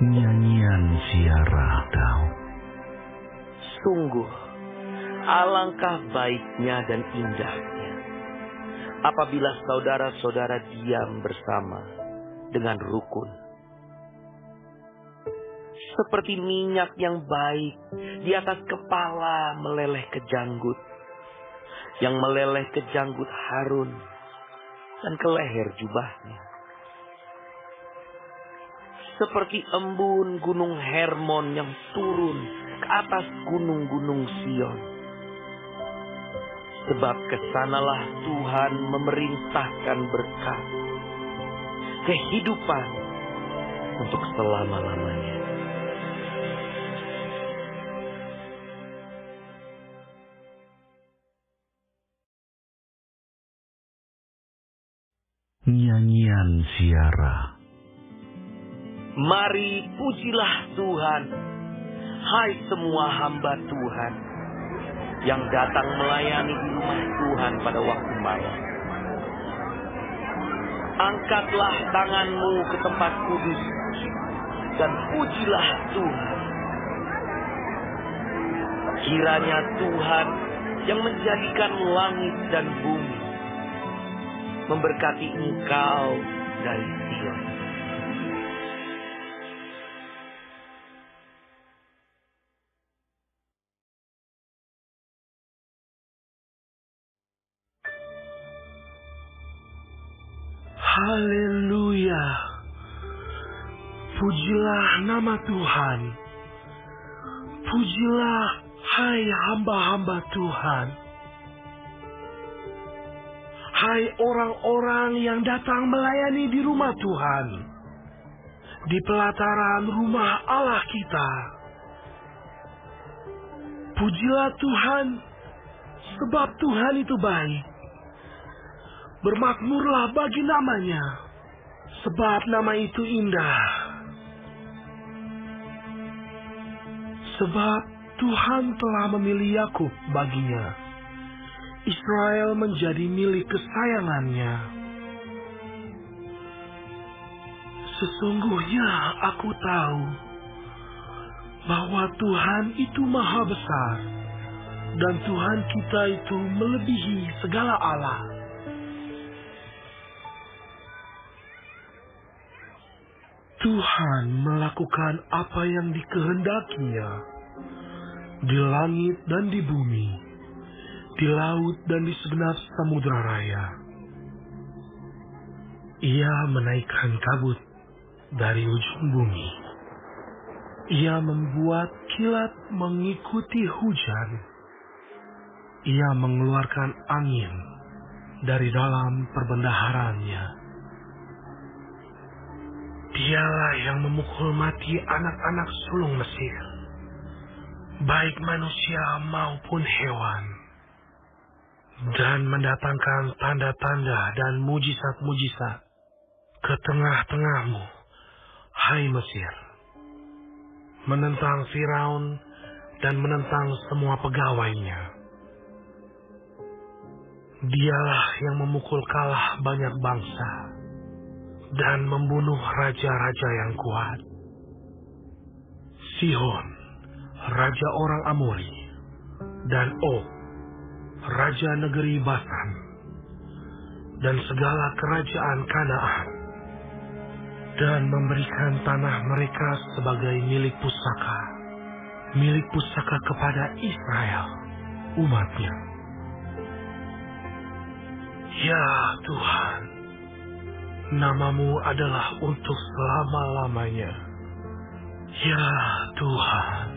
Nyanyian Ziarah Daud. Sungguh, alangkah baiknya dan indahnya apabila saudara-saudara diam bersama dengan rukun. Seperti minyak yang baik di atas kepala meleleh ke janggut, yang meleleh ke janggut Harun dan ke leher jubahnya. Seperti embun gunung Hermon yang turun ke atas gunung-gunung Sion. Sebab kesanalah Tuhan memerintahkan berkat, kehidupan untuk selama-lamanya. Nyanyian Ziarah. Mari pujilah Tuhan, hai semua hamba Tuhan yang datang melayani di rumah Tuhan pada waktu malam. Angkatlah tanganmu ke tempat kudus dan pujilah Tuhan. Kiranya Tuhan yang menjadikan langit dan bumi memberkati engkau dari Sion. Haleluya. Pujilah nama Tuhan. Pujilah hai hamba-hamba Tuhan. Hai orang-orang yang datang melayani di rumah Tuhan, di pelataran rumah Allah kita. Pujilah Tuhan, sebab Tuhan itu baik. Bermakmurlah bagi namanya, sebab nama itu indah. Sebab Tuhan telah memilih Yakub baginya, Israel menjadi milik kesayangannya. Sesungguhnya aku tahu bahwa Tuhan itu maha besar, dan Tuhan kita itu melebihi segala Allah. Tuhan melakukan apa yang dikehendakinya di langit dan di bumi, di laut dan di segenap samudera raya. Ia menaikkan kabut dari ujung bumi. Ia membuat kilat mengikuti hujan. Ia mengeluarkan angin dari dalam perbendaharanya. Dialah yang memukul mati anak-anak sulung Mesir, baik manusia maupun hewan, dan mendatangkan tanda-tanda dan mujizat-mujizat ke tengah-tengahmu, hai Mesir, menentang Firaun dan menentang semua pegawainya. Dialah yang memukul kalah banyak bangsa dan membunuh raja-raja yang kuat. Sihon, raja orang Amori, dan Og, raja negeri Basan, dan segala kerajaan Kanaan, dan memberikan tanah mereka sebagai milik pusaka kepada Israel, umatnya. Ya Tuhan, namamu adalah untuk selama-lamanya. Ya Tuhan,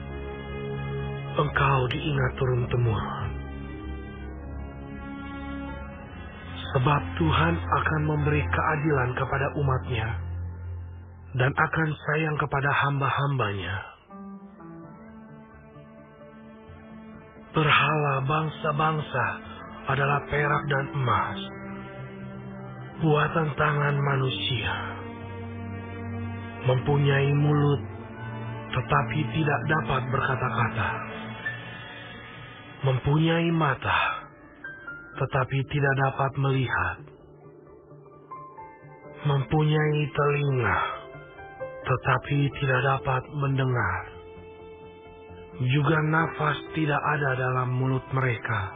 Engkau diingat turun-temurun. Sebab Tuhan akan memberi keadilan kepada umatnya dan akan sayang kepada hamba-hambanya. Berhala bangsa-bangsa adalah perak dan emas, buatan tangan manusia. Mempunyai mulut, tetapi tidak dapat berkata-kata. Mempunyai mata, tetapi tidak dapat melihat. Mempunyai telinga, tetapi tidak dapat mendengar. Juga nafas tidak ada dalam mulut mereka.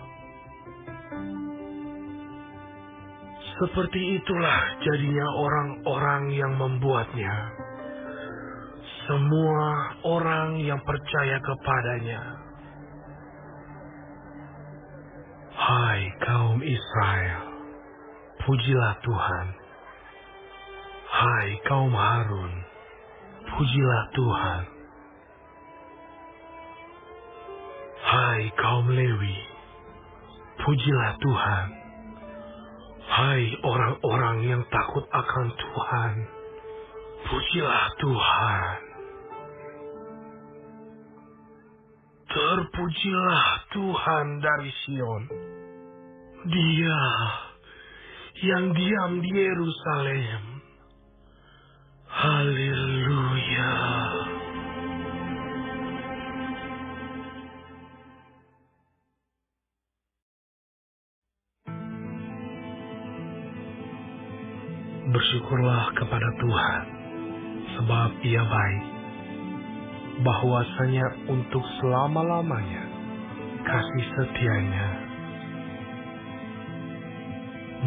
Seperti itulah jadinya orang-orang yang membuatnya. Semua orang yang percaya kepadanya. Hai kaum Israel, pujilah Tuhan. Hai kaum Harun, pujilah Tuhan. Hai kaum Lewi, pujilah Tuhan. Hai orang-orang yang takut akan Tuhan, pujilah Tuhan. Terpujilah Tuhan dari Sion, Dia yang diam di Yerusalem. Haleluya. Bersyukurlah kepada Tuhan, sebab Ia baik, bahwasanya untuk selama-lamanya kasih setia-Nya.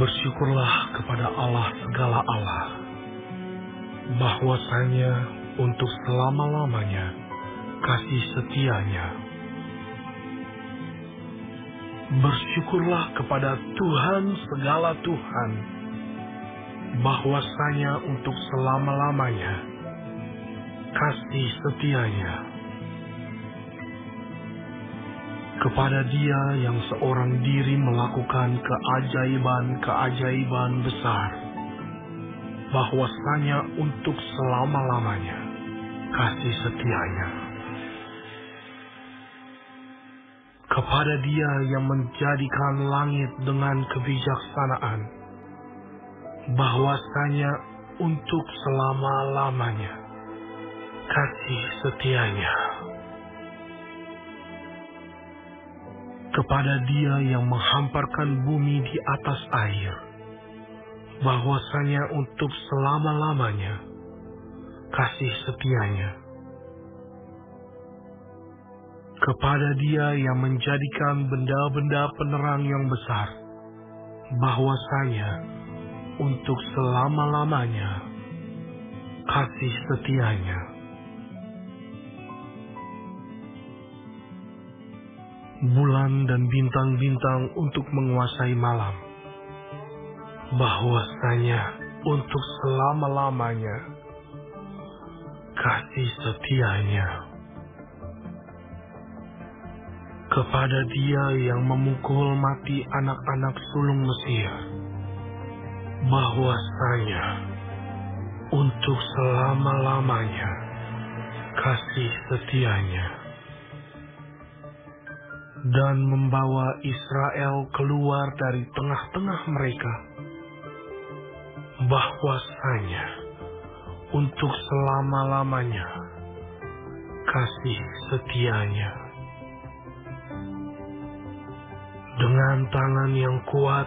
Bersyukurlah kepada Allah segala Allah, bahwasanya untuk selama-lamanya kasih setia-Nya. Bersyukurlah kepada Tuhan segala Tuhan, bahwasanya untuk selama-lamanya kasih setia-Nya. Kepada Dia yang seorang diri melakukan keajaiban-keajaiban besar, bahwasanya untuk selama-lamanya kasih setia-Nya. Kepada Dia yang menjadikan langit dengan kebijaksanaan, bahwasanya untuk selama-lamanya kasih setia-Nya. Kepada Dia yang menghamparkan bumi di atas air, bahwasanya untuk selama-lamanya kasih setia-Nya. Kepada Dia yang menjadikan benda-benda penerang yang besar, bahwasanya untuk selama-lamanya kasih setia-Nya. Bulan dan bintang-bintang untuk menguasai malam, bahwasanya untuk selama-lamanya kasih setia-Nya. Kepada Dia yang memukul mati anak-anak sulung Mesir, bahwasanya untuk selama-lamanya kasih setia-Nya. Dan membawa Israel keluar dari tengah-tengah mereka, bahwasanya untuk selama-lamanya kasih setia-Nya. Dengan tangan yang kuat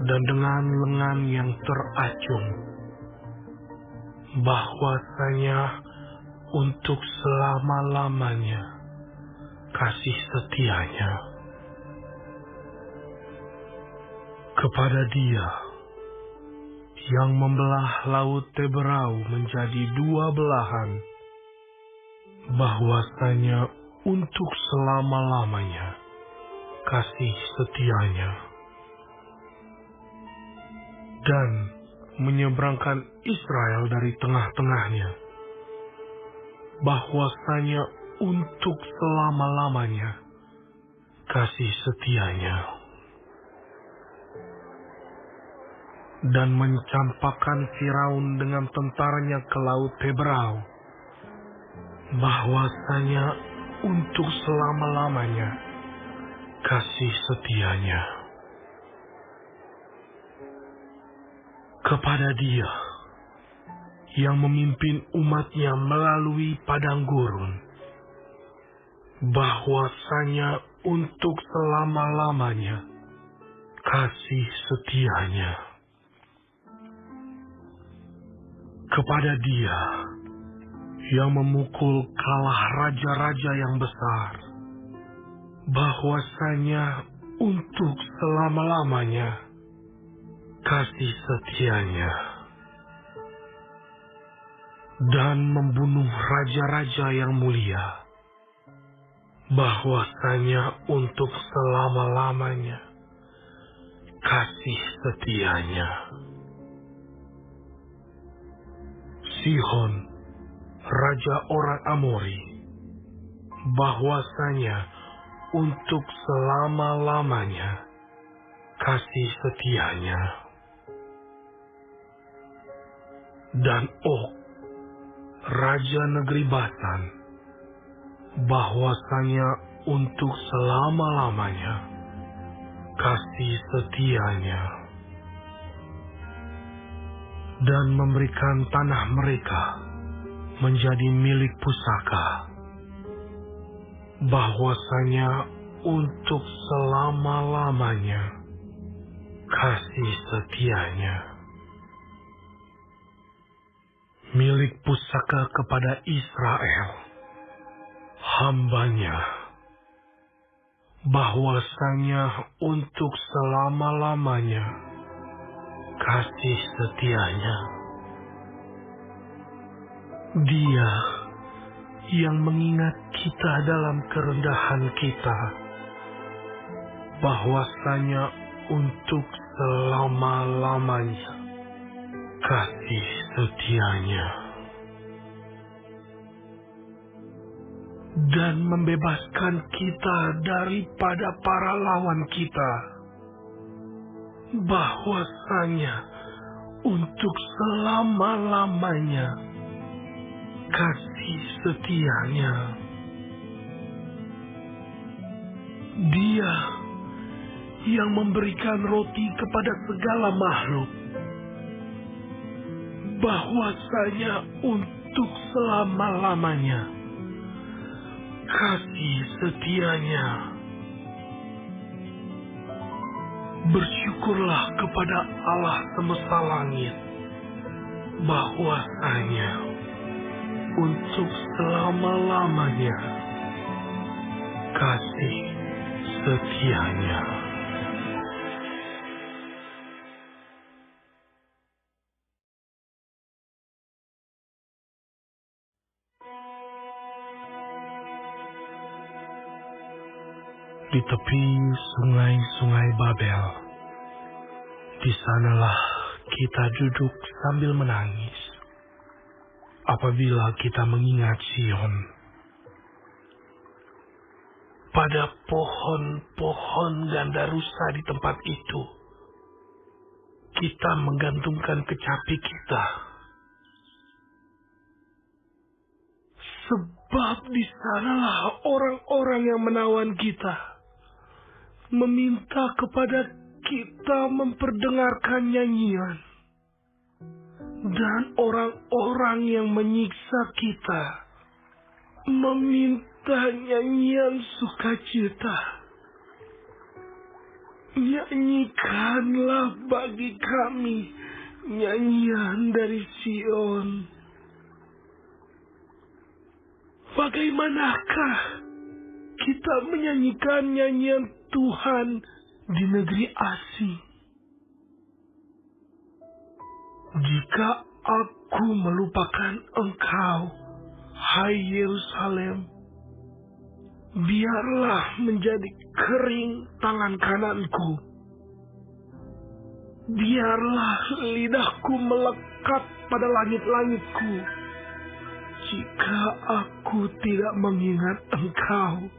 dan dengan lengan yang teracung, bahwasanya untuk selama-lamanya kasih setia-Nya. Kepada Dia yang membelah laut Teberau menjadi dua belahan, bahwasanya untuk selama-lamanya kasih setia-Nya. Dan menyeberangkan Israel dari tengah-tengahnya, bahwasanya untuk selama-lamanya kasih setia-Nya. Dan mencampakkan Firaun dengan tentaranya ke laut Teberau, bahwasanya untuk selama-lamanya kasih setia-Nya. Kepada Dia yang memimpin umat-Nya melalui padang gurun, bahwasanya untuk selama-lamanya kasih setia-Nya. Kepada Dia yang memukul kalah raja-raja yang besar, bahwasanya untuk selama-lamanya kasih setianya, dan membunuh raja-raja yang mulia, bahwasanya untuk selama-lamanya kasih setianya. Sihon, raja orang Amori, bahwasanya untuk selama-lamanya kasih setianya. Dan Og, raja negeri Basan, bahwasanya untuk selama-lamanya kasih setianya, dan memberikan tanah mereka menjadi milik pusaka, bahwasanya untuk selama-lamanya kasih setianya. Milik pusaka kepada Israel, hambanya, bahwasanya untuk selama-lamanya kasih setianya. Dia yang mengingat kita dalam kerendahan kita, bahwasanya untuk selama-lamanya kasih setianya, dan membebaskan kita daripada para lawan kita, bahwasanya untuk selama-lamanya kasih setianya. Dia yang memberikan roti kepada segala makhluk, bahwasanya untuk selama-lamanya kasih setianya. Bersyukurlah kepada Allah semesta langit, bahwasanya untuk selama-lamanya kasih setianya. Di tepi sungai-sungai Babel, di sanalah kita duduk sambil menangis apabila kita mengingat Sion. Pada pohon-pohon ganda rusa di tempat itu, kita menggantungkan kecapi kita. Sebab di sanalah orang-orang yang menawan kita meminta kepada kita memperdengarkan nyanyian, dan orang-orang yang menyiksa kita meminta nyanyian sukacita. Nyanyikanlah bagi kami nyanyian dari Sion. Bagaimanakah kita menyanyikan nyanyian Tuhan di negeri asing? Jika aku melupakan Engkau, hai Yerusalem, biarlah menjadi kering tangan kananku. Biarlah lidahku melekat pada langit-langitku, jika aku tidak mengingat Engkau.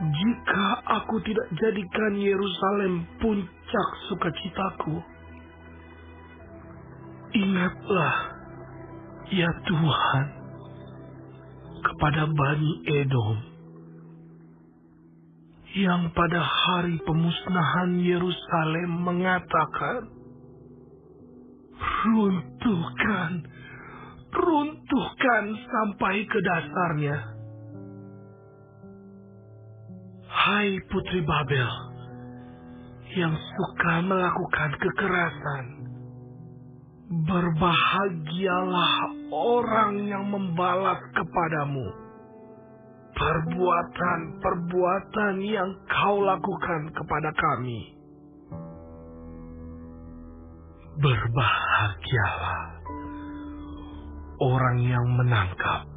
Jika aku tidak jadikan Yerusalem puncak sukacitaku. Ingatlah, ya Tuhan, kepada Bani Edom, yang pada hari pemusnahan Yerusalem mengatakan, runtuhkan sampai ke dasarnya. Hai Putri Babel, yang suka melakukan kekerasan, Berbahagialah orang yang membalas kepadamu perbuatan-perbuatan yang kau lakukan kepada kami. Berbahagialah orang yang menangkap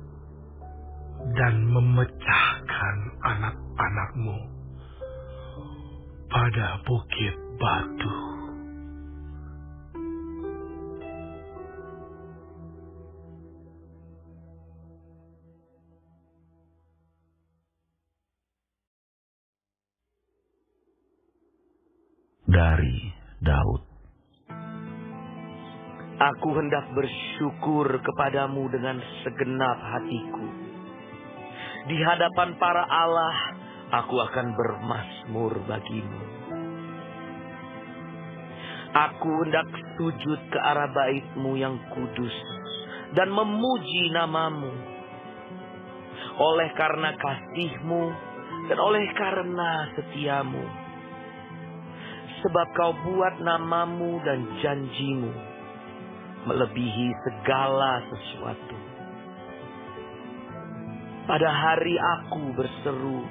dan memecahkan anak-anakmu pada bukit batu. Dari Daud. Aku hendak bersyukur kepadamu dengan segenap hatiku. Di hadapan para Allah, aku akan bermazmur bagimu. Aku hendak sujud ke arah bait-Mu yang kudus dan memuji namamu. Oleh karena kasih-Mu dan oleh karena setia-Mu. Sebab kau buat namamu dan janjimu melebihi segala sesuatu. Pada hari aku berseru,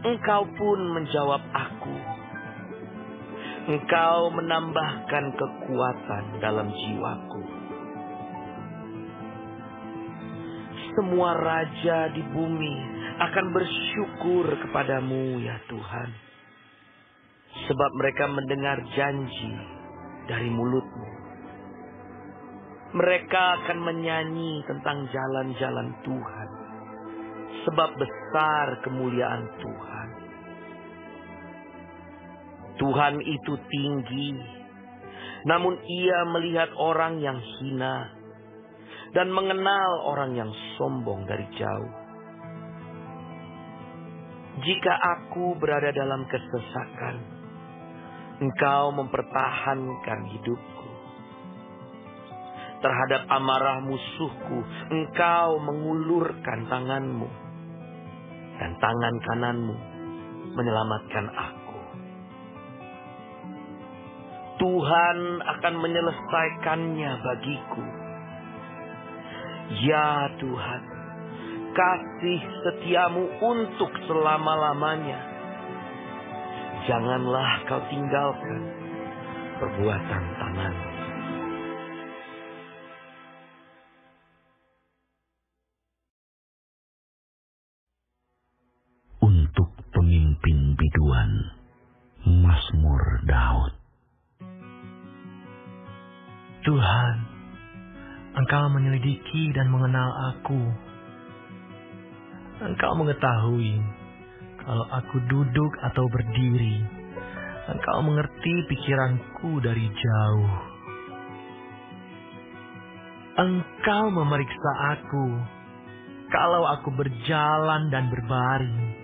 Engkau pun menjawab aku. Engkau menambahkan kekuatan dalam jiwaku. Semua raja di bumi akan bersyukur kepadamu ya Tuhan. Sebab mereka mendengar janji dari mulut-Mu. Mereka akan menyanyi tentang jalan-jalan Tuhan. Sebab besar kemuliaan Tuhan. Tuhan itu tinggi, namun Ia melihat orang yang hina dan mengenal orang yang sombong dari jauh. Jika aku berada dalam kesesakan, Engkau mempertahankan hidupku. Terhadap amarah musuhku, Engkau mengulurkan tangan-Mu, dan tangan kanan-Mu menyelamatkan aku. Tuhan akan menyelesaikannya bagiku. Ya Tuhan, kasih setiamu untuk selama-lamanya. Janganlah kau tinggalkan perbuatan tangan-Mu. Untuk pemimpin biduan, Mazmur Daud. Tuhan, Engkau menyelidiki dan mengenal aku. Engkau mengetahui kalau aku duduk atau berdiri. Engkau mengerti pikiranku dari jauh. Engkau memeriksa aku kalau aku berjalan dan berbaring.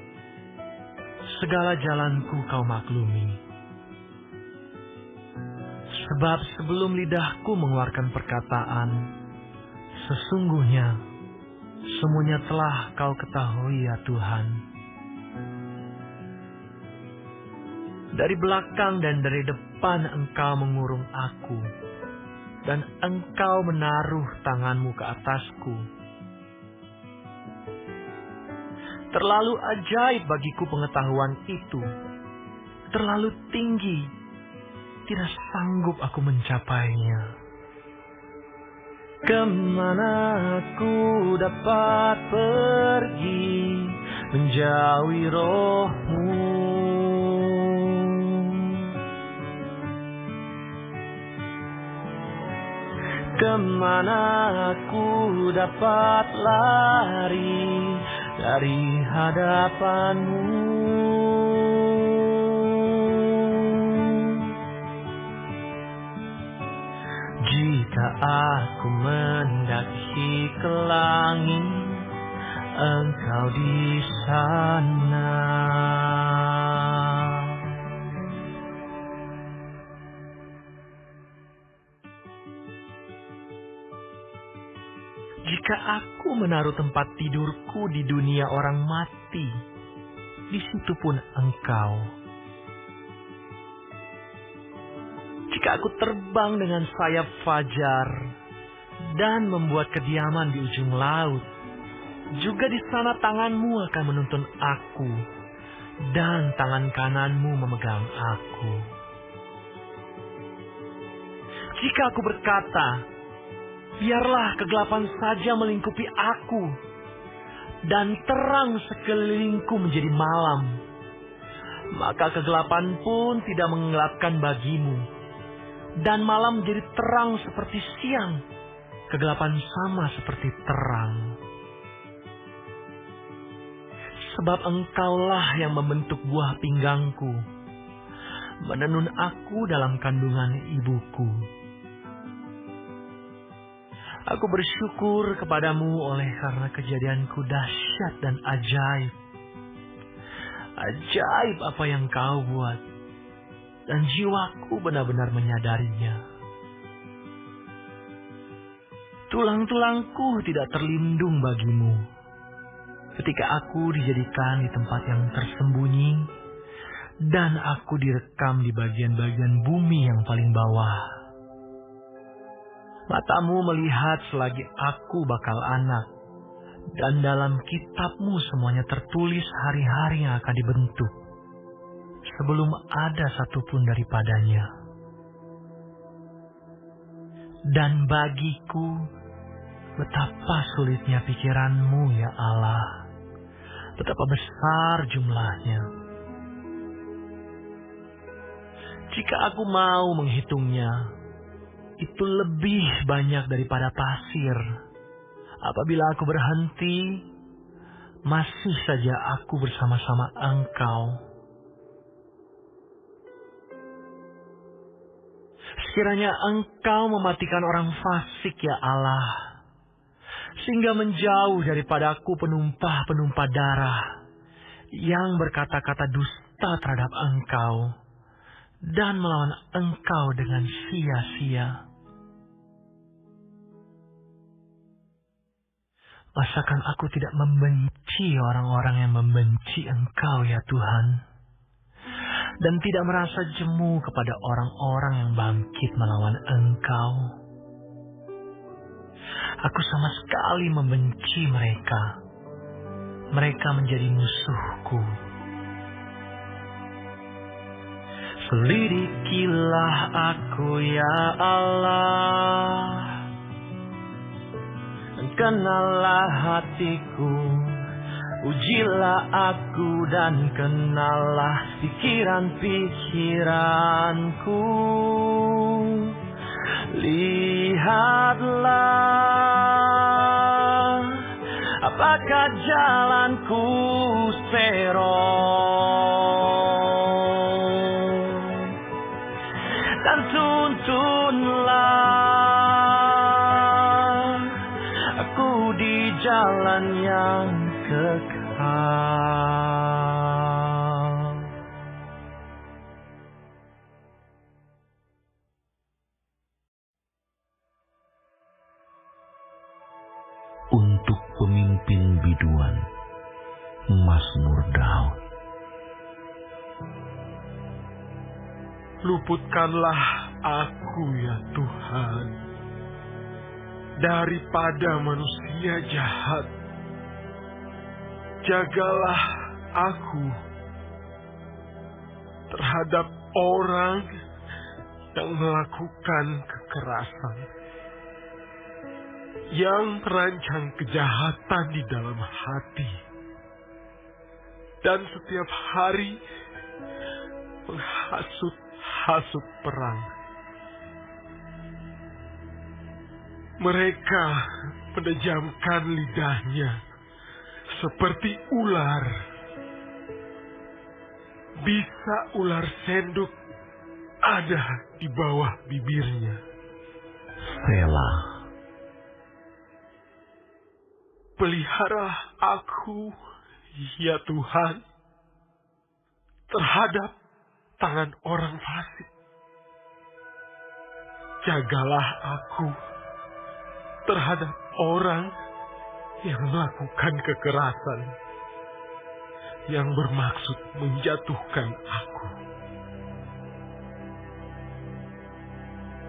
Segala jalanku Kau maklumi. Sebab sebelum lidahku mengeluarkan perkataan, sesungguhnya semuanya telah Kau ketahui ya Tuhan. Dari belakang dan dari depan Engkau mengurung aku, dan Engkau menaruh tangan-Mu ke atasku. Terlalu ajaib bagiku pengetahuan itu, terlalu tinggi, tidak sanggup aku mencapainya. Kemana aku dapat pergi menjauhi Roh-Mu? Kemana aku dapat lari dari hadapan-Mu? Jika aku mendaki ke langit, Engkau di sana. Jika aku menaruh tempat tidurku di dunia orang mati, di situ pun Engkau. Jika aku terbang dengan sayap fajar dan membuat kediaman di ujung laut, juga di sana tanganmu akan menuntun aku dan tangan kananmu memegang aku. Jika aku berkata, biarlah kegelapan saja melingkupi aku dan terang sekelilingku menjadi malam, maka kegelapan pun tidak menggelapkan bagimu, dan malam menjadi terang seperti siang, kegelapan sama seperti terang. Sebab Engkaulah yang membentuk buah pinggangku, menenun aku dalam kandungan ibuku. Aku bersyukur kepadamu oleh karena kejadianku dahsyat dan ajaib. Ajaib apa yang kau buat, dan jiwaku benar-benar menyadarinya. Tulang-tulangku tidak terlindung bagimu, ketika aku dijadikan di tempat yang tersembunyi, dan aku direkam di bagian-bagian bumi yang paling bawah. Matamu melihat selagi aku bakal anak, dan dalam kitabmu semuanya tertulis hari-hari yang akan dibentuk, sebelum ada satupun daripadanya. Dan bagiku, betapa sulitnya pikiranmu ya Allah, betapa besar jumlahnya. Jika aku mau menghitungnya, itu lebih banyak daripada pasir. Apabila aku berhenti, masih saja aku bersama-sama Engkau. Sekiranya Engkau mematikan orang fasik ya Allah, sehingga menjauh daripadaku penumpah-penumpah darah yang berkata-kata dusta terhadap Engkau dan melawan Engkau dengan sia-sia. Masakan aku tidak membenci orang-orang yang membenci Engkau ya Tuhan, dan tidak merasa jemu kepada orang-orang yang bangkit melawan Engkau. Aku sama sekali membenci mereka. Mereka menjadi musuhku. Selidikilah aku ya Allah, kenallah hatiku, ujilah aku dan kenallah pikiran-pikiranku. Lihatlah apakah jalanku serong, dan tuntunlah aku di jalan yang kekal. Untuk pemimpin biduan, Mazmur Daud. Luputkanlah aku ya Tuhan daripada manusia jahat. Jagalah aku terhadap orang yang melakukan kekerasan, yang merancang kejahatan di dalam hati, dan setiap hari menghasut-hasut perang. Mereka menejamkan lidahnya seperti ular. Bisa ular senduk ada di bawah bibirnya. Selah. Pelihara aku, ya Tuhan, terhadap tangan orang fasik. Jagalah aku terhadap orang yang melakukan kekerasan, yang bermaksud menjatuhkan aku.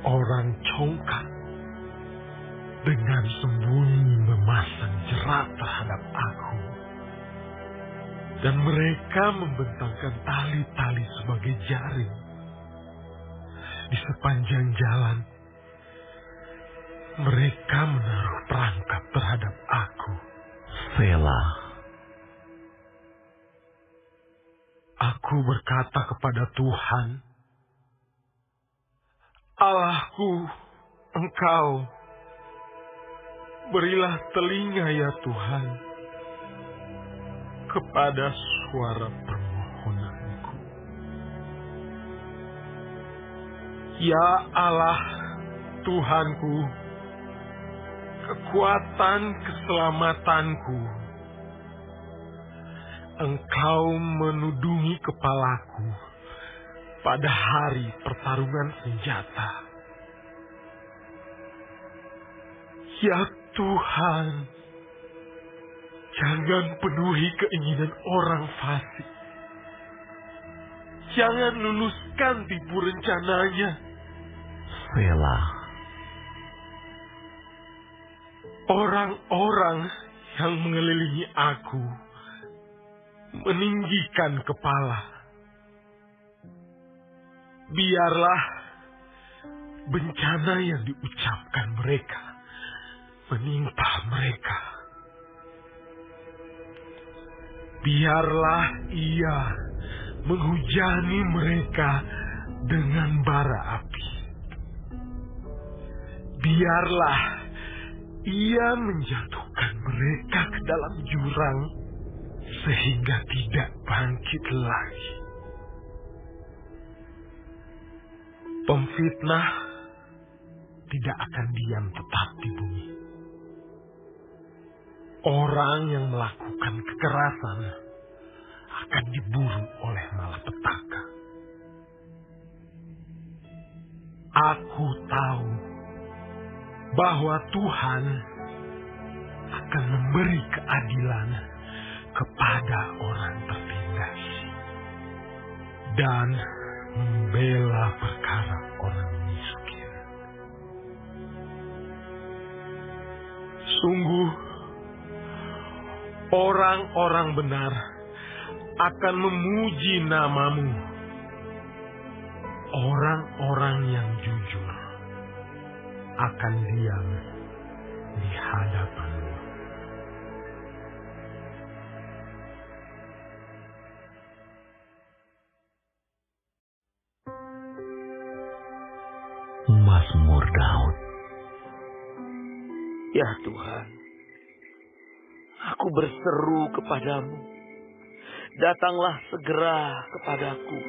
orang congkak dengan sembunyi memasang jerat terhadap aku. Dan mereka membentangkan tali-tali sebagai jaring di sepanjang jalan. Mereka menaruh perangkap terhadap aku. Selah. Aku berkata kepada Tuhan, Allahku, Engkau, berilah telinga ya Tuhan, kepada suara permohonanku. Ya Allah, Tuhanku, kekuatan keselamatanku, Engkau menudungi kepalaku pada hari pertarungan senjata. Ya Tuhan, jangan penuhi keinginan orang fasik. Jangan luluskan tipu rencananya. Selah. Orang-orang yang mengelilingi aku meninggikan kepala. Biarlah bencana yang diucapkan mereka menimpa mereka. Biarlah Ia menghujani mereka dengan bara api. Biarlah Ia menjatuhkan mereka ke dalam jurang sehingga tidak bangkit lagi. Pemfitnah tidak akan diam tetap di bumi. Orang yang melakukan kekerasan akan diburu oleh malapetaka. Aku tahu bahwa Tuhan akan memberi keadilan kepada orang tertindas dan membela perkara orang miskin. Sungguh, orang-orang benar akan memuji nama-Mu. Orang-orang yang jujur akan diam di hadapan-Mu. Mazmur Daud. Ya Tuhan, aku berseru kepadamu. Datanglah segera kepadaku.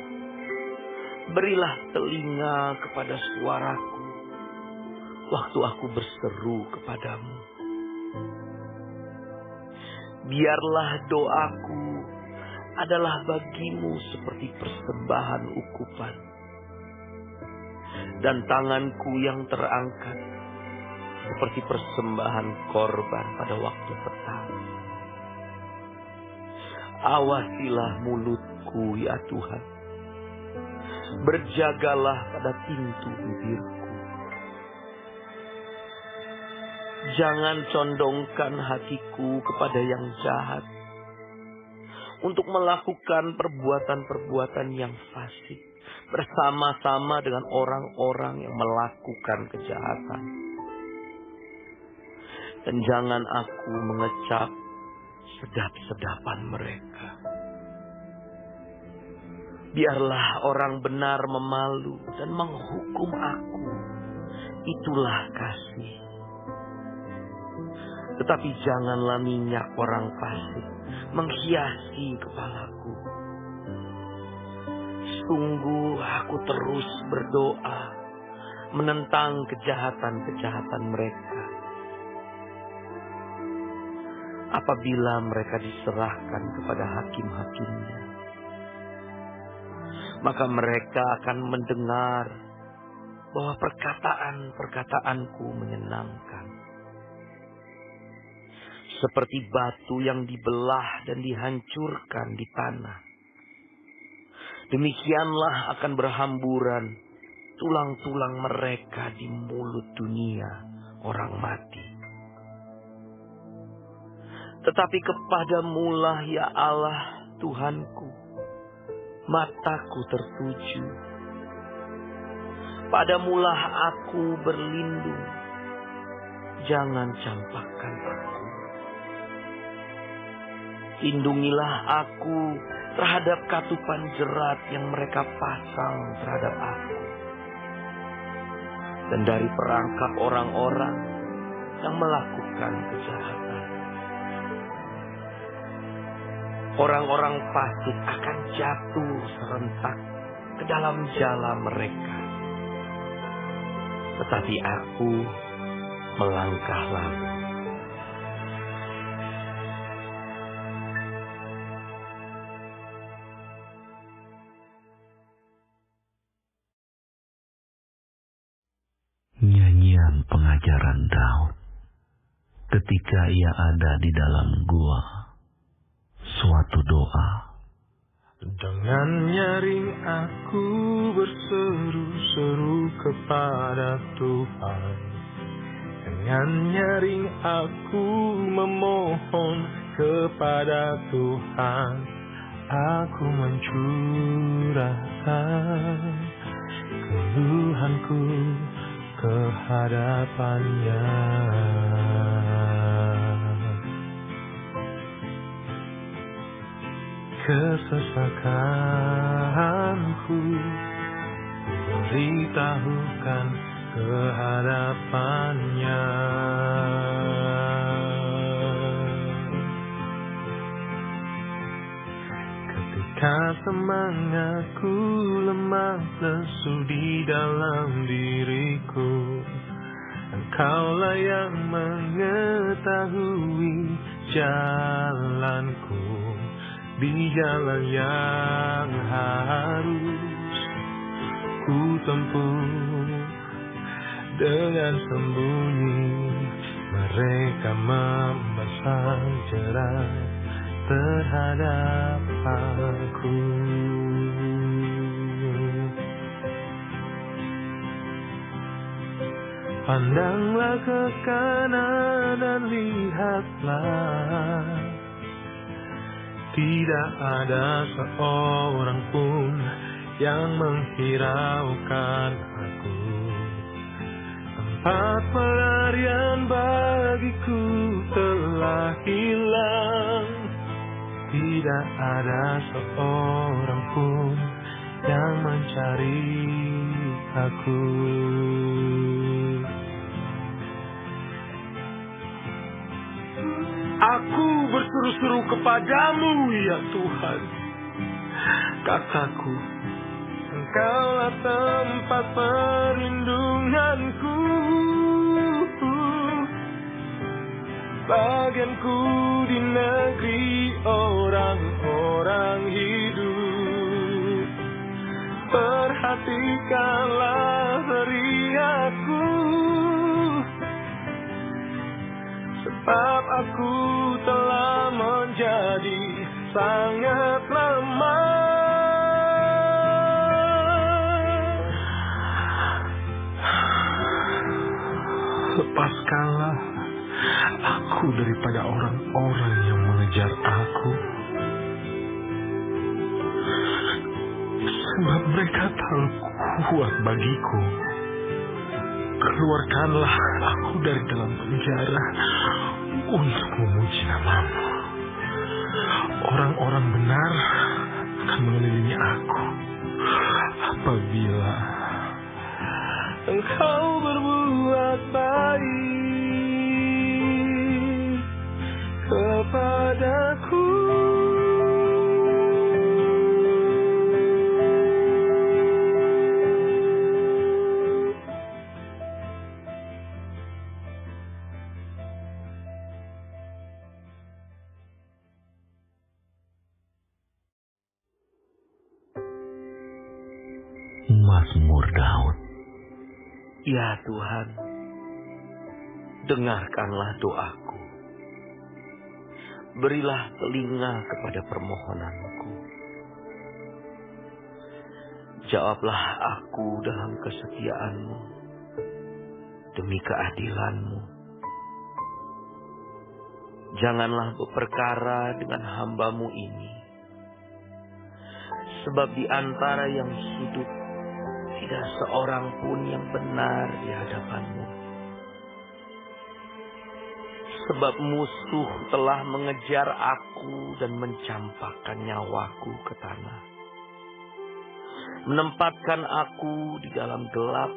Berilah telinga kepada suaraku waktu aku berseru kepadamu. Biarlah doaku adalah bagimu seperti persembahan ukupan, dan tanganku yang terangkat seperti persembahan korban pada waktu petang. Awasilah mulutku ya Tuhan, berjagalah pada pintu bibirku. Jangan condongkan hatiku kepada yang jahat untuk melakukan perbuatan-perbuatan yang fasik bersama-sama dengan orang-orang yang melakukan kejahatan. Dan jangan aku mengecap sedap-sedapan mereka. Biarlah orang benar memalu dan menghukum aku. Itulah kasih. Tetapi janganlah minyak orang fasik menghiasi kepalaku. Sungguh aku terus berdoa menentang kejahatan-kejahatan mereka. Apabila mereka diserahkan kepada hakim-hakimnya, maka mereka akan mendengar bahwa perkataan-perkataanku menyenangkan. Seperti batu yang dibelah dan dihancurkan di tanah, demikianlah akan berhamburan tulang-tulang mereka di mulut dunia orang mati. Tetapi kepadamu-lah ya Allah Tuhanku, mataku tertuju. Padamulah aku berlindung, jangan campakkan aku. Lindungilah aku terhadap katupan jerat yang mereka pasang terhadap aku, dan dari perangkap orang-orang yang melakukan kejahatan. Orang-orang fasik akan jatuh serentak ke dalam jala mereka, tetapi aku melangkah lalu. Nyanyian pengajaran Daud ketika ia ada di dalam gua. Suatu doa. Dengan nyaring aku berseru-seru kepada Tuhan. Dengan nyaring aku memohon kepada Tuhan. Aku mencurahkan keluhanku kehadapannya. Kesesakanku beritahukan kehadapannya. Ketika semangatku lemah lesu di dalam diriku, Engkaulah yang mengetahui jalanku, di jalan yang harus ku tempuh. Dengan sembunyi mereka memasang jerat terhadap aku. Pandanglah ke kanan dan lihatlah, tidak ada seorang pun yang menghiraukan aku. Tempat pelarian bagiku telah hilang. Tidak ada seorang pun yang mencari aku. Aku berseru-seru kepadamu ya Tuhan. Kataku, Engkaulah tempat perlindunganku. Bagianku di negeri orang-orang hidup. Perhatikanlah teriakku, sebab aku telah menjadi sangat lemah. Lepaskanlah aku daripada orang-orang yang mengejar aku, sebab mereka terlalu kuat bagiku. Keluarkanlah aku dari dalam penjara untuk memuji nama-Mu. Orang-orang benar akan mengelilingi aku apabila Engkau berbuat baik kepadaku. Mazmur Daud. Ya Tuhan, dengarkanlah doaku. Berilah telinga kepada permohonanku. Jawablah aku dalam kesetiaan-Mu, demi keadilan-Mu. Janganlah berperkara dengan hamba-Mu ini, sebab di antara yang hidup tidak seorang pun yang benar di hadapan-Mu. Sebab musuh telah mengejar aku dan mencampakkan nyawaku ke tanah, menempatkan aku di dalam gelap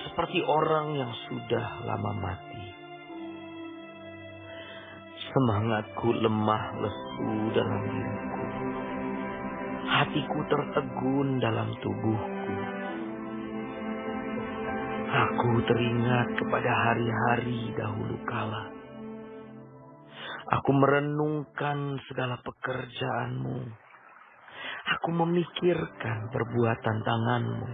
seperti orang yang sudah lama mati. Semangatku lemah lesu dalam diriku, hatiku tertegun dalam tubuhku. Aku teringat kepada hari-hari dahulu kala. Aku merenungkan segala pekerjaan-Mu. Aku memikirkan perbuatan tangan-Mu.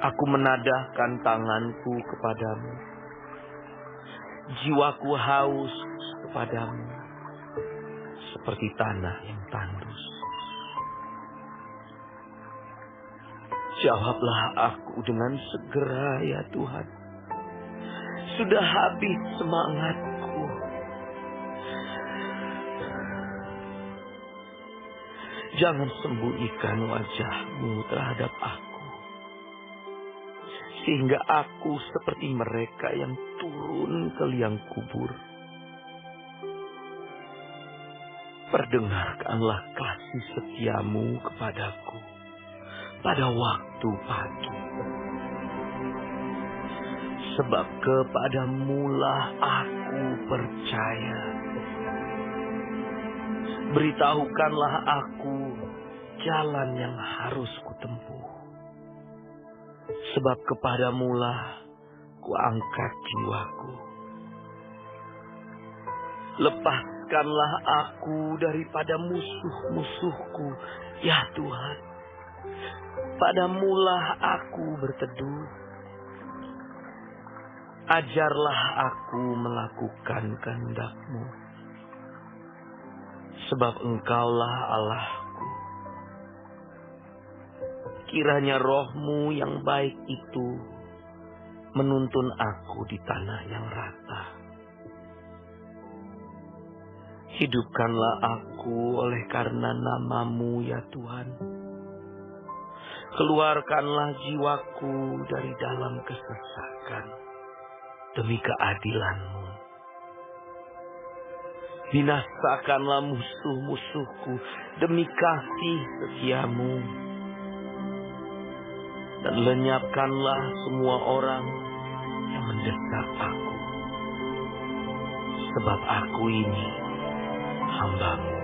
Aku menadahkan tanganku kepadamu. Jiwaku haus kepadamu, seperti tanah yang tandus. Jawablah aku dengan segera ya Tuhan. Sudah habis semangatku. Jangan sembunyikan wajah-Mu terhadap aku, sehingga aku seperti mereka yang turun ke liang kubur. Perdengarkanlah kasih setia-Mu kepadaku pada waktu pagi. Sebab kepadamu-lah aku percaya. Beritahukanlah aku jalan yang harus kutempuh. Sebab kepadamu-lah kuangkat jiwaku. Lepaskanlah aku daripada musuh-musuhku, ya Tuhan. Padamu-lah aku berteduh. Ajarlah aku melakukan kehendak-Mu. Sebab Engkaulah Allahku. Kiranya Roh-Mu yang baik itu menuntun aku di tanah yang rata. Hidupkanlah aku oleh karena nama-Mu ya Tuhan. Keluarkanlah jiwaku dari dalam kesesakan demi keadilan-Mu. Binasakanlah musuh-musuhku demi kasih setia-Mu. Dan lenyapkanlah semua orang yang mendesak aku. Sebab aku ini hamba-Mu.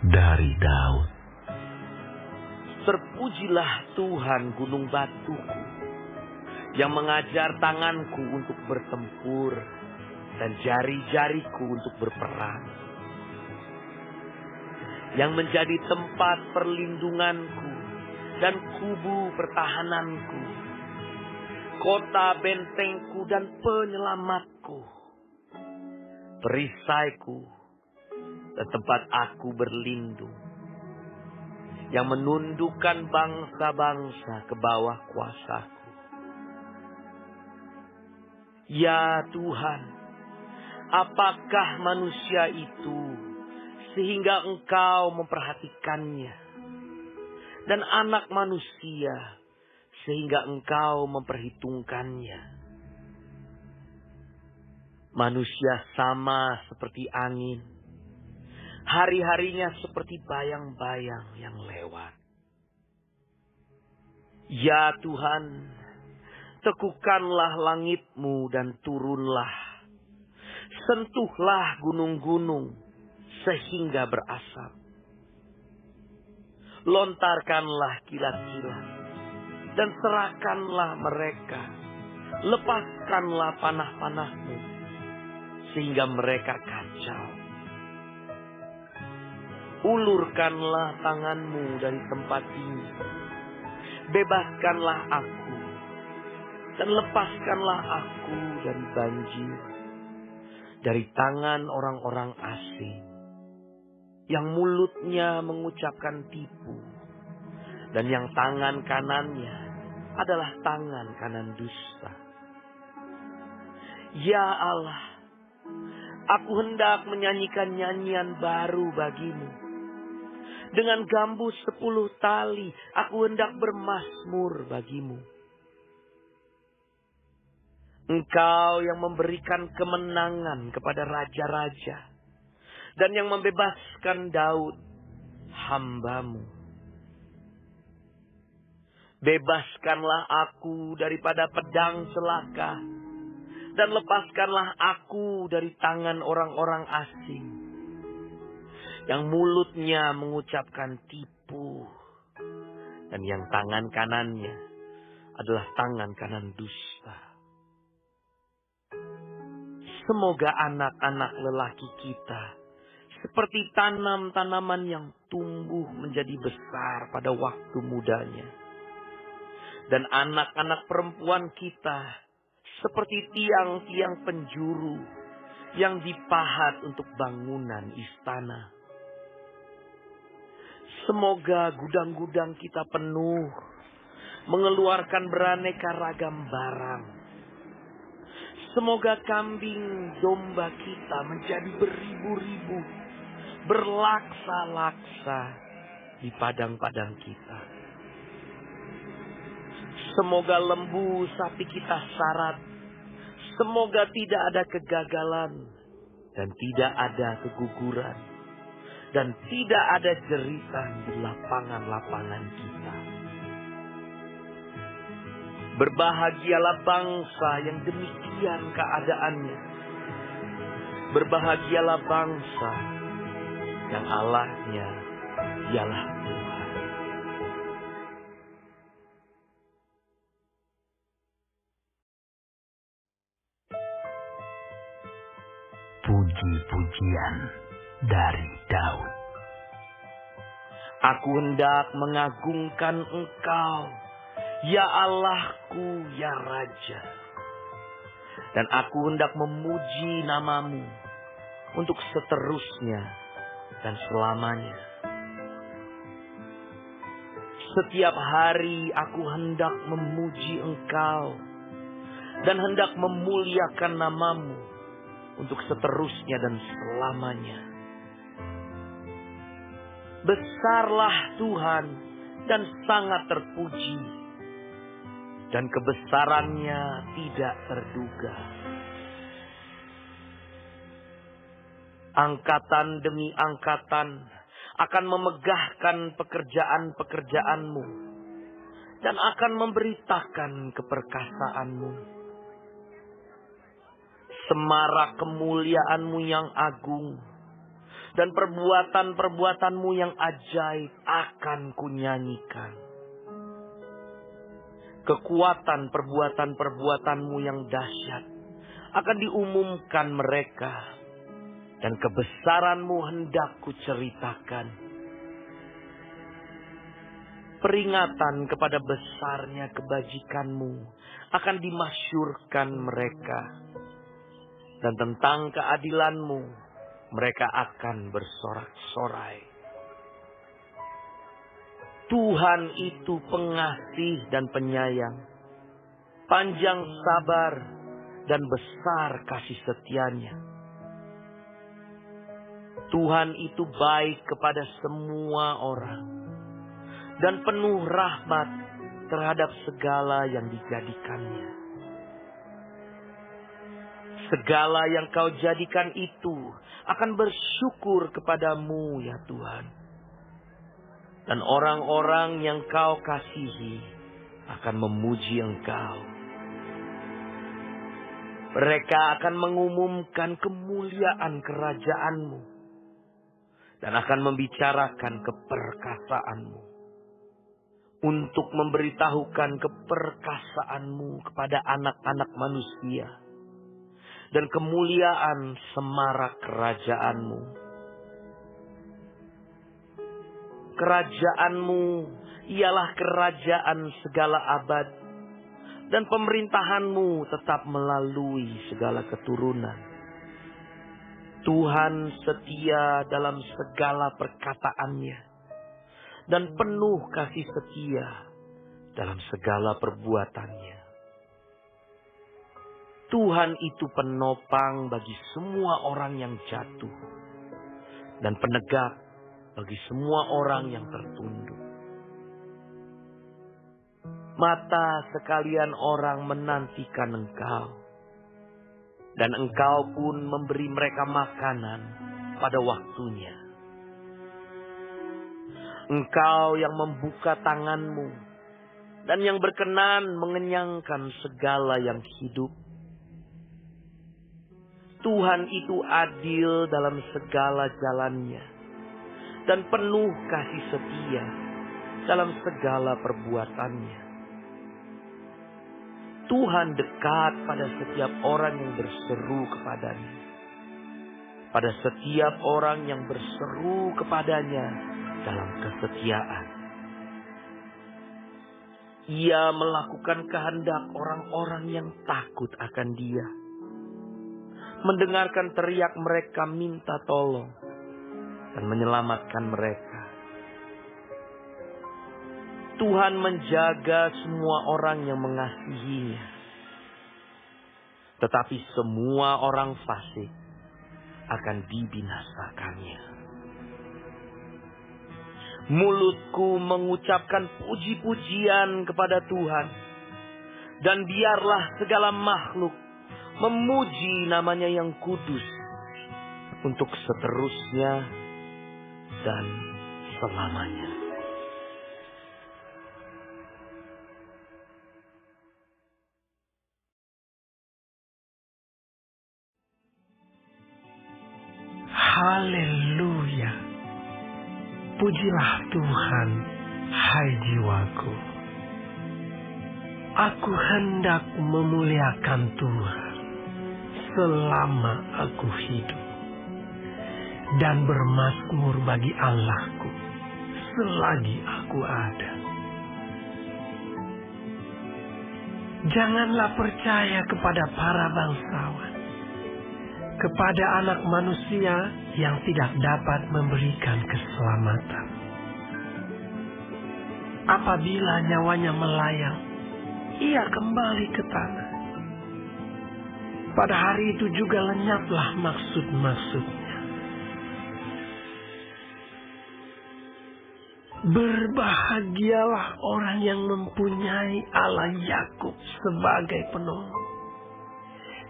Dari Daud. Terpujilah Tuhan gunung batuku, yang mengajar tanganku untuk bertempur dan jari-jariku untuk berperang, yang menjadi tempat perlindunganku dan kubu pertahananku, kota bentengku dan penyelamatku, perisaiku dan tempat aku berlindung, yang menundukkan bangsa-bangsa ke bawah kuasaku. Ya Tuhan, apakah manusia itu sehingga Engkau memperhatikannya, dan anak manusia sehingga Engkau memperhitungkannya? Manusia sama seperti angin, hari-harinya seperti bayang-bayang yang lewat. Ya Tuhan, tekukanlah langit-Mu dan turunlah. Sentuhlah gunung-gunung sehingga berasap. Lontarkanlah kilat-kilat dan serahkanlah mereka. Lepaskanlah panah-panah-Mu sehingga mereka kacau. Ulurkanlah tangan-Mu dari tempat tinggi. Bebaskanlah aku dan lepaskanlah aku dari banjir, dari tangan orang-orang asing yang mulutnya mengucapkan tipu dan yang tangan kanannya adalah tangan kanan dusta. Ya Allah, aku hendak menyanyikan nyanyian baru bagimu. Dengan gambus 10 tali, aku hendak bermazmur bagimu. Engkau yang memberikan kemenangan kepada raja-raja dan yang membebaskan Daud, hamba-Mu. Bebaskanlah aku daripada pedang celaka dan lepaskanlah aku dari tangan orang-orang asing yang mulutnya mengucapkan tipu dan yang tangan kanannya adalah tangan kanan dusta. Semoga anak-anak lelaki kita seperti tanam-tanaman yang tumbuh menjadi besar pada waktu mudanya. Dan anak-anak perempuan kita seperti tiang-tiang penjuru yang dipahat untuk bangunan istana. Semoga gudang-gudang kita penuh, mengeluarkan beraneka ragam barang. Semoga kambing domba kita menjadi beribu-ribu, berlaksa-laksa di padang-padang kita. Semoga lembu sapi kita sarat, semoga tidak ada kegagalan dan tidak ada keguguran. Dan tidak ada jeritan di lapangan-lapangan kita. Berbahagialah bangsa yang demikian keadaannya. Berbahagialah bangsa yang Allahnya ialah Tuhan. Puji-pujian dari Daud. Aku hendak mengagungkan Engkau, ya Allahku, ya Raja. Dan aku hendak memuji nama-Mu untuk seterusnya dan selamanya. Setiap hari aku hendak memuji Engkau dan hendak memuliakan nama-Mu untuk seterusnya dan selamanya. Besarlah Tuhan dan sangat terpuji, dan kebesarannya tidak terduga. Angkatan demi angkatan akan memegahkan pekerjaan-pekerjaan-Mu dan akan memberitakan keperkasaanmu. Semarak kemuliaan-Mu yang agung dan perbuatan-perbuatan-Mu yang ajaib akan kunyanyikan. Kekuatan perbuatan-perbuatan-Mu yang dahsyat akan diumumkan mereka, dan kebesaran-Mu hendak kuceritakan. Peringatan kepada besarnya kebajikan-Mu akan dimasyurkan mereka, dan tentang keadilan-Mu mereka akan bersorak-sorai. Tuhan itu pengasih dan penyayang, panjang sabar dan besar kasih setianya. Tuhan itu baik kepada semua orang dan penuh rahmat terhadap segala yang dijadikannya. Segala yang Kau jadikan itu akan bersyukur kepada-Mu, ya Tuhan. Dan orang-orang yang Kau kasihi akan memuji Engkau. Mereka akan mengumumkan kemuliaan kerajaan-Mu dan akan membicarakan keperkasaan-Mu, untuk memberitahukan keperkasaan-Mu kepada anak-anak manusia dan kemuliaan semarak kerajaan-Mu. Kerajaan-Mu ialah kerajaan segala abad, dan pemerintahan-Mu tetap melalui segala keturunan. Tuhan setia dalam segala perkataannya, dan penuh kasih setia dalam segala perbuatannya. Tuhan itu penopang bagi semua orang yang jatuh, dan penegak bagi semua orang yang tertunduk. Mata sekalian orang menantikan Engkau, dan Engkau pun memberi mereka makanan pada waktunya. Engkau yang membuka tangan-Mu dan yang berkenan mengenyangkan segala yang hidup. Tuhan itu adil dalam segala jalannya, dan penuh kasih setia dalam segala perbuatannya. Tuhan dekat pada setiap orang yang berseru kepadanya, pada setiap orang yang berseru kepadanya dalam kesetiaan. Ia melakukan kehendak orang-orang yang takut akan Dia, mendengarkan teriak mereka minta tolong, dan menyelamatkan mereka. Tuhan menjaga semua orang yang mengasihinya, tetapi semua orang fasik akan dibinasakannya. Mulutku mengucapkan puji-pujian kepada Tuhan, dan biarlah segala makhluk memuji namanya yang kudus untuk seterusnya dan selamanya. Haleluya. Pujilah Tuhan, hai jiwaku. Aku hendak memuliakan Tuhan selama aku hidup, dan bermazmur bagi Allahku selagi aku ada. Janganlah percaya kepada para bangsawan, kepada anak manusia yang tidak dapat memberikan keselamatan. Apabila nyawanya melayang, ia kembali ke tanah. Pada hari itu juga lenyaplah maksud-maksudnya. Berbahagialah orang yang mempunyai Allah Yakub sebagai penolong,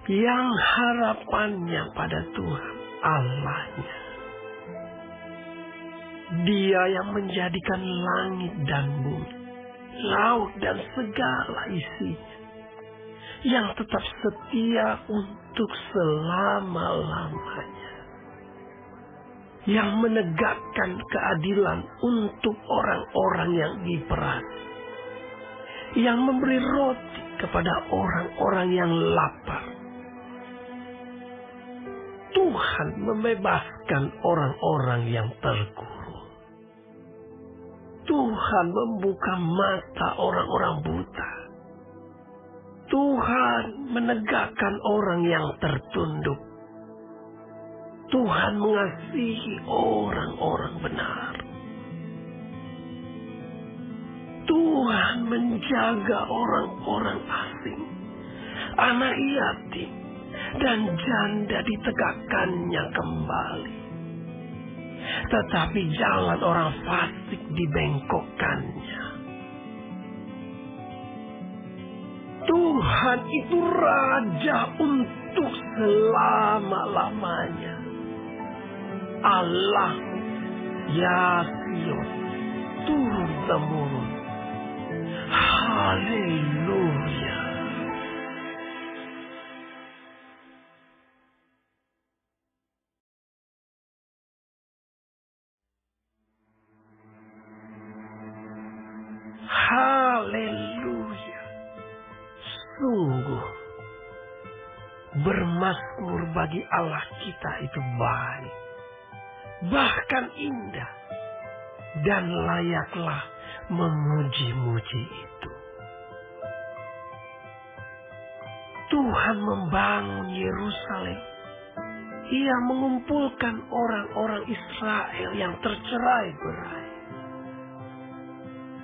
yang harapannya pada Tuhan Allahnya. Dia yang menjadikan langit dan bumi, laut dan segala isinya, yang tetap setia untuk selama-lamanya, yang menegakkan keadilan untuk orang-orang yang diperas, yang memberi roti kepada orang-orang yang lapar. Tuhan membebaskan orang-orang yang terkurung. Tuhan membuka mata orang-orang buta. Tuhan menegakkan orang yang tertunduk. Tuhan mengasihi orang-orang benar. Tuhan menjaga orang-orang asing, anak yatim, dan janda ditegakkannya kembali. Tetapi jalan orang fasik dibengkokkannya. Tuhan itu Raja untuk selama-lamanya. Allah, ya Sion, turun-temurun. Haleluya. Haleluya. Sungguh bermazmur bagi Allah kita itu baik, bahkan indah, dan layaklah memuji-muji itu. Tuhan membangun Yerusalem. Ia mengumpulkan orang-orang Israel yang tercerai-berai.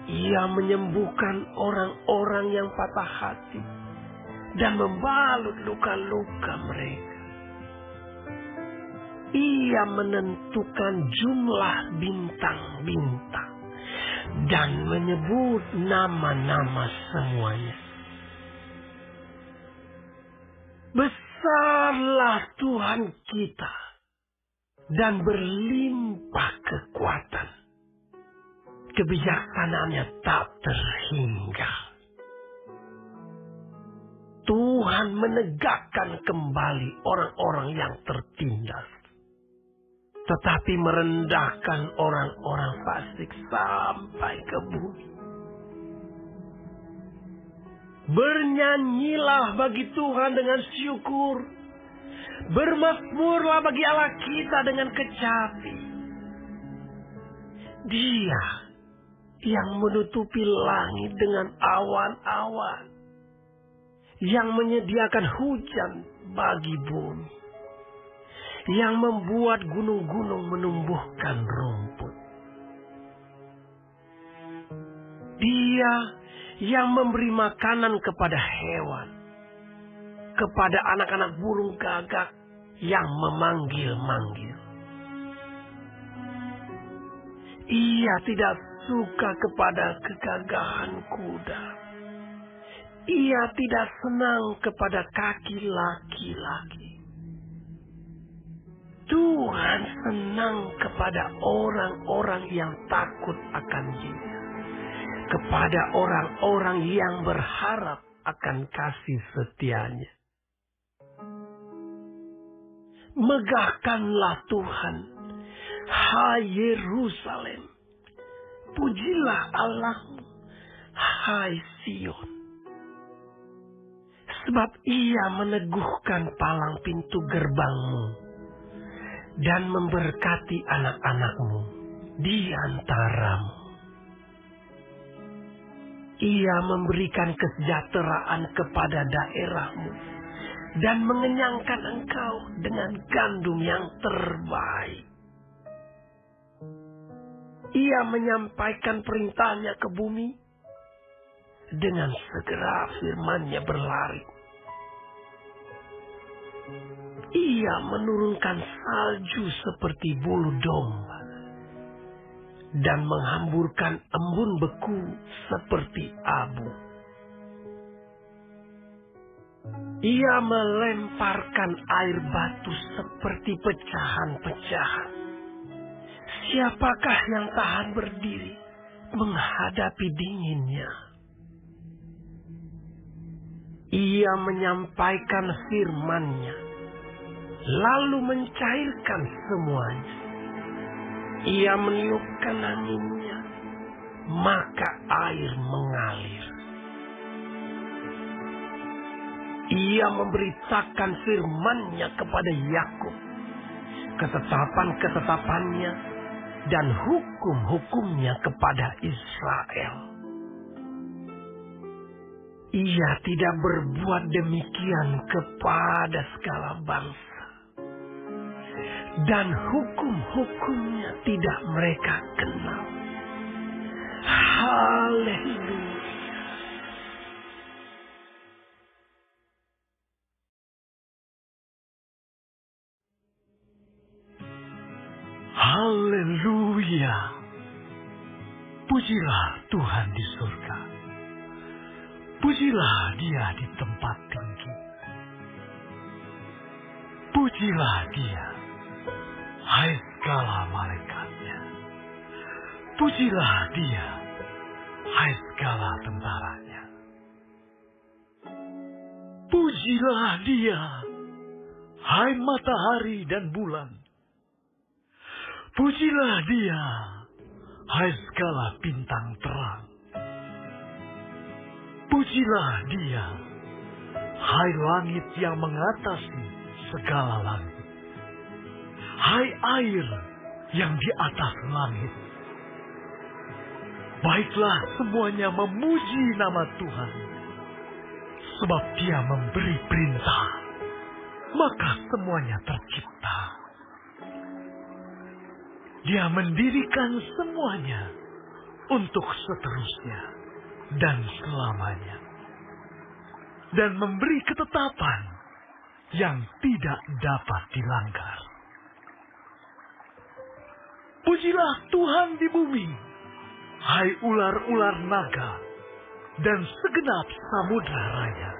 Ia menyembuhkan orang-orang yang patah hati dan membalut luka-luka mereka. Ia menentukan jumlah bintang-bintang dan menyebut nama-nama semuanya. Besarlah Tuhan kita dan berlimpah kekuatan. Kebijaksanaannya tak terhingga. Tuhan menegakkan kembali orang-orang yang tertindas, tetapi merendahkan orang-orang fasik sampai ke bumi. Bernyanyilah bagi Tuhan dengan syukur. Bermazmurlah bagi Allah kita dengan kecapi. Dia yang menutupi langit dengan awan-awan, yang menyediakan hujan bagi bumi, yang membuat gunung-gunung menumbuhkan rumput. Dia yang memberi makanan kepada hewan, kepada anak-anak burung gagak yang memanggil-manggil. Ia tidak suka kepada kegagahan kuda. Ia tidak senang kepada kaki laki-laki. Tuhan senang kepada orang-orang yang takut akan Dia, kepada orang-orang yang berharap akan kasih setia-Nya. Megahkanlah Tuhan, hai Yerusalem. Pujilah Allahmu, hai Sion. Sebab Ia meneguhkan palang pintu gerbangmu dan memberkati anak-anakmu di antaramu. Ia memberikan kesejahteraan kepada daerahmu dan mengenyangkan engkau dengan gandum yang terbaik. Ia menyampaikan perintahnya ke bumi, dengan segera firman-Nya berlari. Ia menurunkan salju seperti bulu domba dan menghamburkan embun beku seperti abu. Ia melemparkan air batu seperti pecahan-pecahan. Siapakah yang tahan berdiri menghadapi dinginnya? Ia menyampaikan firman-Nya, lalu mencairkan semuanya. Ia meniupkan anginnya, maka air mengalir. Ia memberitakan firman-Nya kepada Yakub, ketetapan-ketetapannya dan hukum-hukumnya kepada Israel. Ia tidak berbuat demikian kepada segala bangsa, dan hukum-hukumnya tidak mereka kenal. Haleluya. Haleluya. Pujilah Tuhan di surga. Pujilah Dia di tempat tinggi. Pujilah Dia, hai segala malaikat-Nya. Pujilah Dia, hai segala tentara-Nya. Pujilah Dia, hai matahari dan bulan. Pujilah Dia, hai segala bintang terang. Pujilah Dia, hai langit yang mengatasi segala langit. Hai air yang di atas langit. Baiklah semuanya memuji nama Tuhan. Sebab Dia memberi perintah, maka semuanya tercipta. Dia mendirikan semuanya untuk seterusnya dan selamanya. Dan memberi ketetapan yang tidak dapat dilanggar. Pujilah Tuhan di bumi, hai ular-ular naga, dan segenap samudra raya.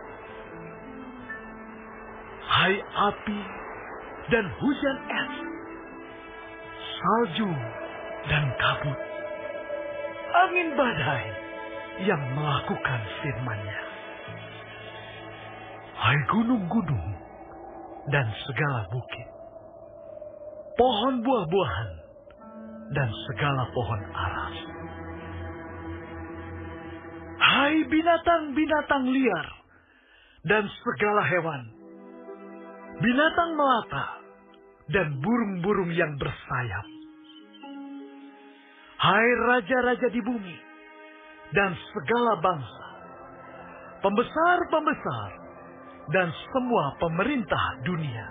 Hai api dan hujan es, salju dan kabut, angin badai yang melakukan firman-Nya. Hai gunung-gunung dan segala bukit, pohon buah-buahan dan segala pohon aras. Hai binatang-binatang liar dan segala hewan, binatang melata dan burung-burung yang bersayap. Hai raja-raja di bumi dan segala bangsa, pembesar-pembesar dan semua pemerintah dunia.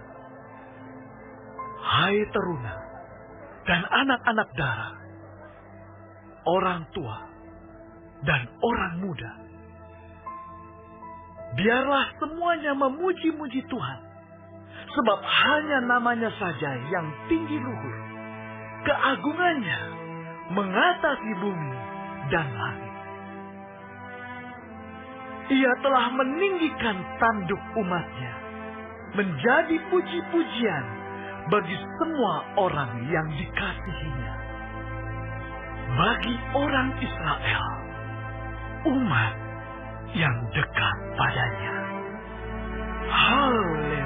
Hai teruna dan anak-anak dara, orang tua dan orang muda. Biarlah semuanya memuji-muji Tuhan, sebab hanya namanya saja yang tinggi luhur. Keagungannya mengatasi bumi dan langit. Ia telah meninggikan tanduk umat-Nya, menjadi puji-pujian bagi semua orang yang dikasihi-Nya. Bagi orang Israel, umat yang dekat padanya. Haleluya.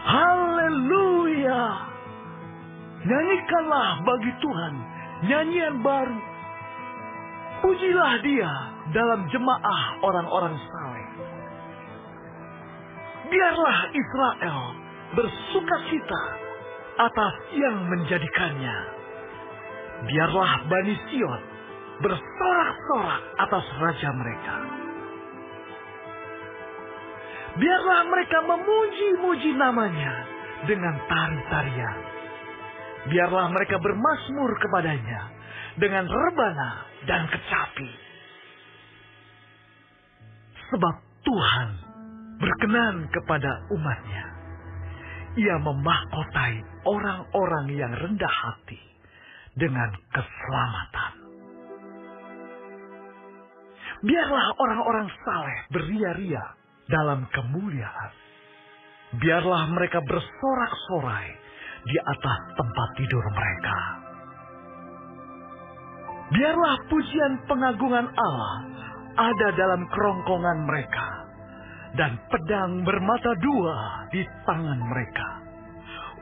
Haleluya. Nyanyikanlah bagi Tuhan nyanyian baru. Pujilah Dia dalam jemaah orang-orang saleh. Biarlah Israel bersukacita atas yang menjadikannya. Biarlah Bani Sion bersorak-sorak atas Raja mereka. Biarlah mereka memuji-muji namanya dengan tari-tarian. Biarlah mereka bermazmur kepadanya dengan rebana dan kecapi. Sebab Tuhan berkenan kepada umat-Nya. Ia memahkotai orang-orang yang rendah hati dengan keselamatan. Biarlah orang-orang saleh beria-ria dalam kemuliaan. Biarlah mereka bersorak-sorai di atas tempat tidur mereka. Biarlah pujian pengagungan Allah ada dalam kerongkongan mereka, dan pedang bermata dua di tangan mereka,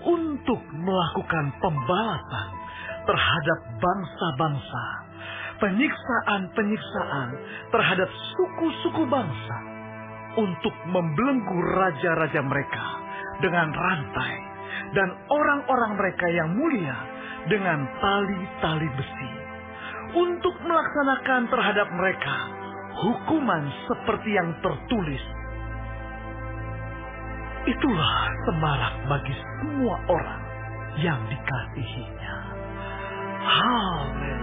untuk melakukan pembalasan terhadap bangsa-bangsa, penyiksaan-penyiksaan terhadap suku-suku bangsa, untuk membelenggu raja-raja mereka dengan rantai, dan orang-orang mereka yang mulia dengan tali-tali besi, untuk melaksanakan terhadap mereka hukuman seperti yang tertulis. Itulah semarak bagi semua orang yang dikasihi-Nya. Haleluya.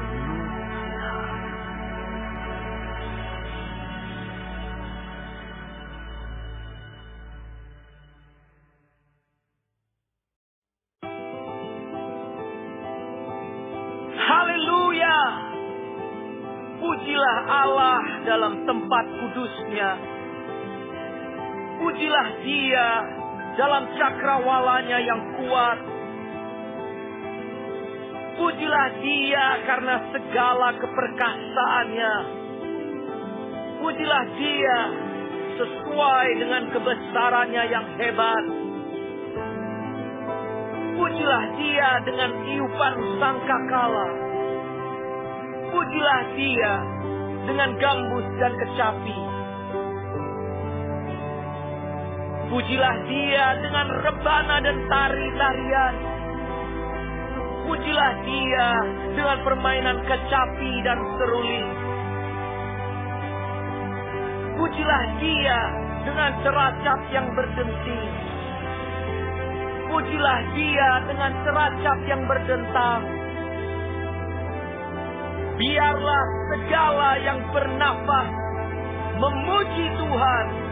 Haleluya. Pujilah Allah dalam tempat kudus-Nya. Pujilah Dia dalam cakrawalanya yang kuat. Pujilah Dia karena segala keperkasaannya. Pujilah Dia sesuai dengan kebesarannya yang hebat. Pujilah Dia dengan tiupan sangkakala. Pujilah Dia dengan gambus dan kecapi. Pujilah Dia dengan rebana dan tari-tarian. Pujilah Dia dengan permainan kecapi dan seruling. Pujilah Dia dengan ceracap yang berdenting. Pujilah Dia dengan ceracap yang berdentang. Biarlah segala yang bernafas memuji Tuhan.